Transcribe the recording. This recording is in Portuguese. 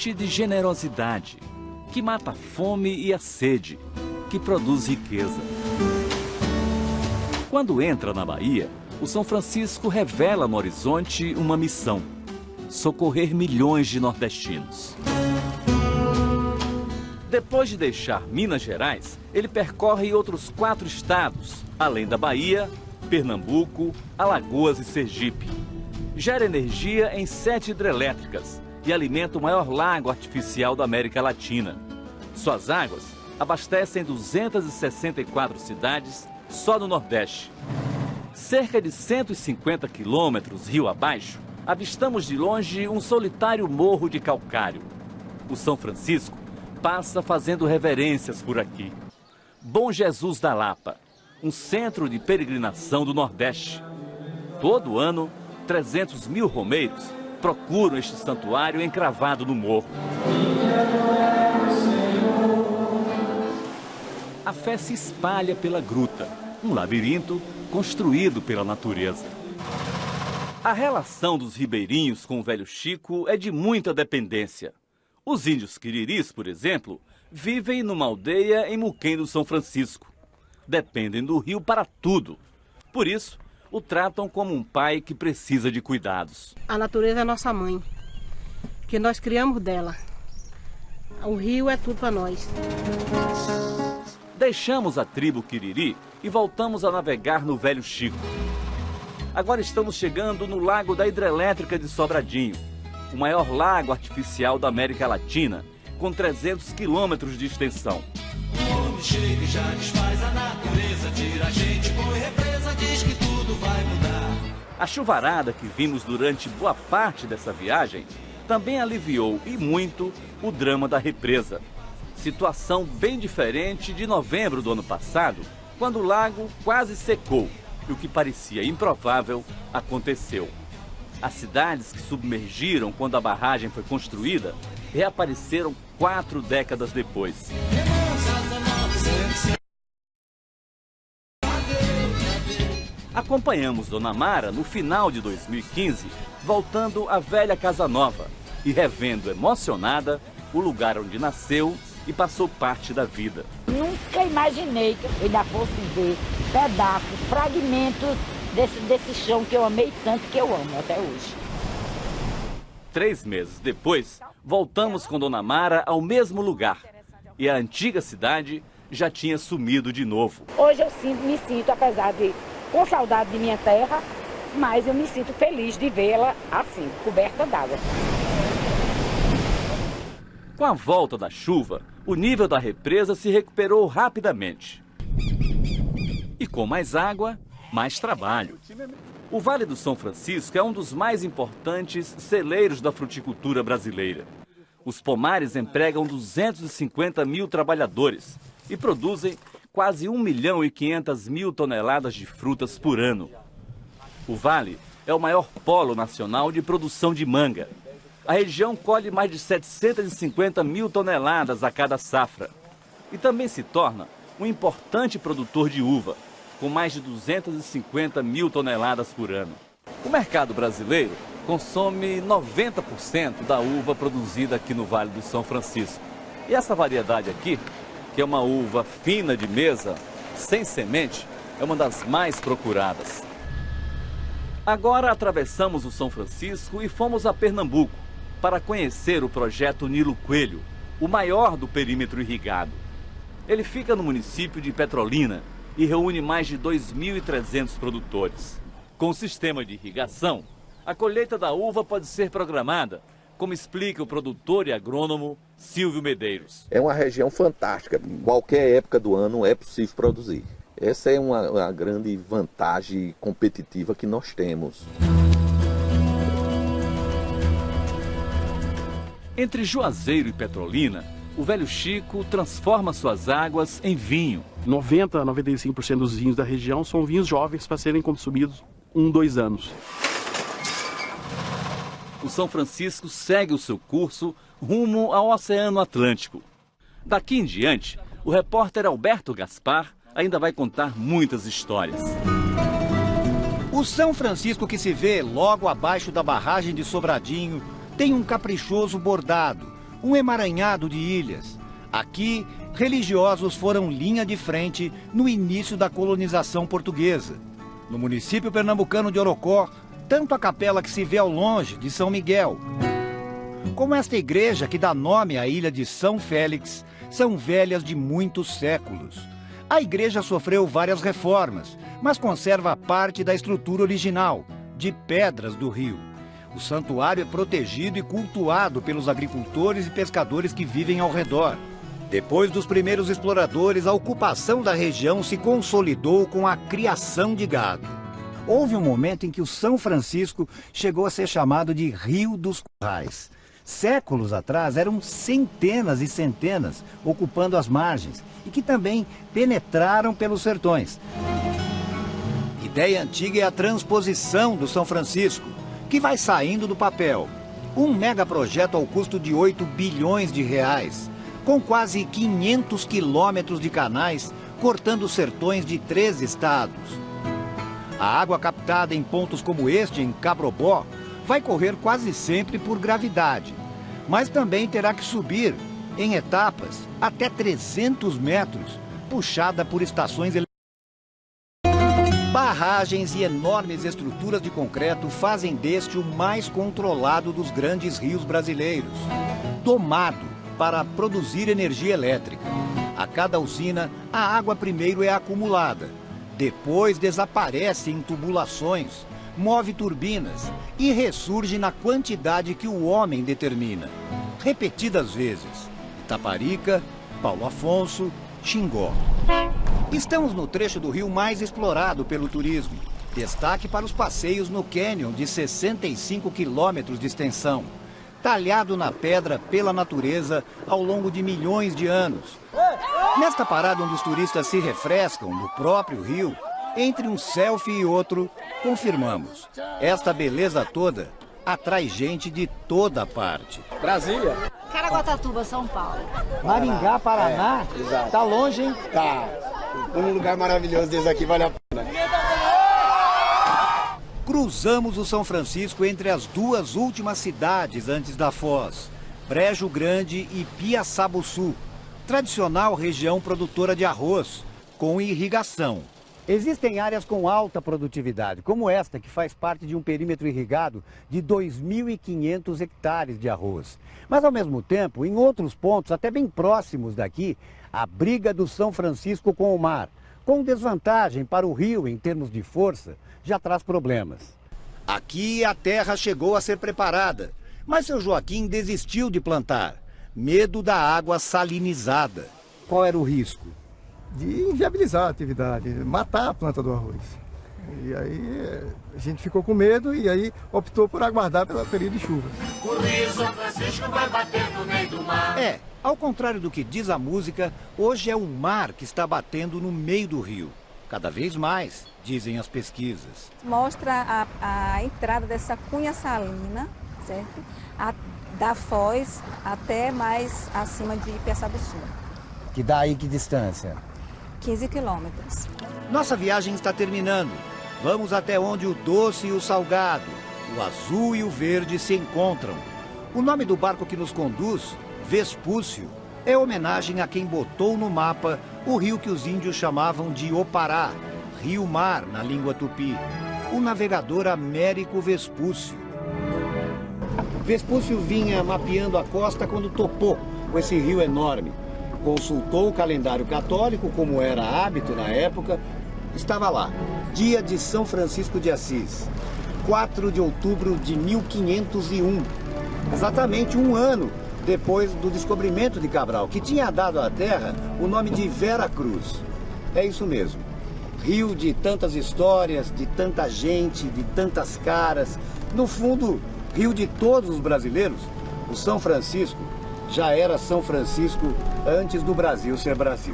fonte de generosidade, que mata a fome e a sede, que produz riqueza. Quando entra na Bahia, o São Francisco revela no horizonte uma missão: socorrer milhões de nordestinos. Depois de deixar Minas Gerais, ele percorre outros 4 estados, além da Bahia, Pernambuco, Alagoas e Sergipe. Gera energia em 7 hidrelétricas e alimenta o maior lago artificial da América Latina. Suas águas abastecem 264 cidades só no Nordeste. Cerca de 150 quilômetros rio abaixo, avistamos de longe um solitário morro de calcário. O São Francisco passa fazendo reverências por aqui. Bom Jesus da Lapa, um centro de peregrinação do Nordeste. Todo ano, 300 mil romeiros procuram este santuário encravado no morro. A fé se espalha pela gruta, um labirinto construído pela natureza. A relação dos ribeirinhos com o Velho Chico é de muita dependência. Os índios Quiriris, por exemplo, vivem numa aldeia em Muquém do São Francisco. Dependem do rio para tudo. Por isso, o tratam como um pai que precisa de cuidados. A natureza é nossa mãe, que nós criamos dela. O rio é tudo para nós. Deixamos a tribo Quiriri e voltamos a navegar no Velho Chico. Agora estamos chegando no Lago da Hidrelétrica de Sobradinho, o maior lago artificial da América Latina, com 300 quilômetros de extensão. O homem chega e já desfaz a natureza, tira a gente, põe represa, diz que tudo vai mudar. A chuvarada que vimos durante boa parte dessa viagem também aliviou, e muito, o drama da represa. Situação bem diferente de novembro do ano passado, quando o lago quase secou e o que parecia improvável aconteceu. As cidades que submergiram quando a barragem foi construída reapareceram 4 décadas depois. Acompanhamos Dona Mara no final de 2015, voltando à velha Casa Nova e revendo emocionada o lugar onde nasceu e passou parte da vida. Nunca imaginei que eu ainda fosse ver pedaços, fragmentos desse chão que eu amei tanto, que eu amo até hoje. 3 meses depois, voltamos com Dona Mara ao mesmo lugar. E a antiga cidade já tinha sumido de novo. Hoje eu me sinto, apesar de com saudade de minha terra, mas eu me sinto feliz de vê-la assim, coberta d'água. Com a volta da chuva, o nível da represa se recuperou rapidamente. E com mais água, mais trabalho. O Vale do São Francisco é um dos mais importantes celeiros da fruticultura brasileira. Os pomares empregam 250 mil trabalhadores e produzem quase 1.500.000 toneladas de frutas por ano. O Vale é o maior polo nacional de produção de manga. A região colhe mais de 750 mil toneladas a cada safra. E também se torna um importante produtor de uva, com mais de 250 mil toneladas por ano. O mercado brasileiro consome 90% da uva produzida aqui no Vale do São Francisco. E essa variedade aqui, que é uma uva fina de mesa, sem semente, é uma das mais procuradas. Agora atravessamos o São Francisco e fomos a Pernambuco para conhecer o projeto Nilo Coelho, o maior do perímetro irrigado. Ele fica no município de Petrolina e reúne mais de 2.300 produtores. Com o sistema de irrigação, a colheita da uva pode ser programada, como explica o produtor e agrônomo Silvio Medeiros. É uma região fantástica, em qualquer época do ano é possível produzir. Essa é uma grande vantagem competitiva que nós temos. Entre Juazeiro e Petrolina, o Velho Chico transforma suas águas em vinho. 90% a 95% dos vinhos da região são vinhos jovens para serem consumidos 1-2 anos. O São Francisco segue o seu curso rumo ao Oceano Atlântico. Daqui em diante, o repórter Alberto Gaspar ainda vai contar muitas histórias. O São Francisco que se vê logo abaixo da barragem de Sobradinho tem um caprichoso bordado, um emaranhado de ilhas. Aqui, religiosos foram linha de frente no início da colonização portuguesa. No município pernambucano de Orocó, tanto a capela que se vê ao longe, de São Miguel, como esta igreja que dá nome à ilha de São Félix, são velhas de muitos séculos. A igreja sofreu várias reformas, mas conserva parte da estrutura original, de pedras do rio. O santuário é protegido e cultuado pelos agricultores e pescadores que vivem ao redor. Depois dos primeiros exploradores, a ocupação da região se consolidou com a criação de gado. Houve um momento em que o São Francisco chegou a ser chamado de Rio dos Currais. Séculos atrás eram centenas e centenas ocupando as margens e que também penetraram pelos sertões. Ideia antiga é a transposição do São Francisco, que vai saindo do papel. Um megaprojeto ao custo de 8 bilhões de reais, com quase 500 quilômetros de canais cortando os sertões de 3 estados. A água captada em pontos como este, em Cabrobó, vai correr quase sempre por gravidade, mas também terá que subir, em etapas, até 300 metros, puxada por estações elétricas. Barragens e enormes estruturas de concreto fazem deste o mais controlado dos grandes rios brasileiros, domado para produzir energia elétrica. A cada usina, a água primeiro é acumulada, depois desaparece em tubulações, move turbinas e ressurge na quantidade que o homem determina. Repetidas vezes. Itaparica, Paulo Afonso, Xingó. Estamos no trecho do rio mais explorado pelo turismo. Destaque para os passeios no cânion de 65 quilômetros de extensão, talhado na pedra pela natureza ao longo de milhões de anos. Nesta parada onde os turistas se refrescam no próprio rio, entre um selfie e outro, confirmamos. Esta beleza toda atrai gente de toda parte. Brasília. Caraguatatuba, São Paulo. Maringá, Paraná? Exato. Tá longe, hein? Tá. Um lugar maravilhoso desse aqui vale a pena. Cruzamos o São Francisco entre as duas últimas cidades antes da Foz, Brejo Grande e Piaçabuçu, tradicional região produtora de arroz, com irrigação. Existem áreas com alta produtividade, como esta, que faz parte de um perímetro irrigado de 2.500 hectares de arroz. Mas, ao mesmo tempo, em outros pontos, até bem próximos daqui, a briga do São Francisco com o mar, com desvantagem para o rio em termos de força, já traz problemas. Aqui a terra chegou a ser preparada, mas seu Joaquim desistiu de plantar. Medo da água salinizada. Qual era o risco? De inviabilizar a atividade, matar a planta do arroz. E aí a gente ficou com medo e aí optou por aguardar pelo período de chuva. O Rio São Francisco vai bater no meio do mar. Ao contrário do que diz a música, hoje é o mar que está batendo no meio do rio. Cada vez mais, dizem as pesquisas. Mostra a entrada dessa cunha salina, certo? Da Foz até mais acima de Piaçabuçu. Que dá aí que distância? 15 quilômetros. Nossa viagem está terminando. Vamos até onde o doce e o salgado, o azul e o verde se encontram. O nome do barco que nos conduz, Vespúcio, é homenagem a quem botou no mapa o rio que os índios chamavam de Opará, rio-mar na língua tupi, o navegador Américo Vespúcio. Vespúcio vinha mapeando a costa quando topou com esse rio enorme. Consultou o calendário católico, como era hábito na época. Estava lá, dia de São Francisco de Assis, 4 de outubro de 1501, exatamente um ano depois do descobrimento de Cabral, que tinha dado à terra o nome de Vera Cruz. É isso mesmo, rio de tantas histórias, de tanta gente, de tantas caras. No fundo, rio de todos os brasileiros. O São Francisco já era São Francisco antes do Brasil ser Brasil.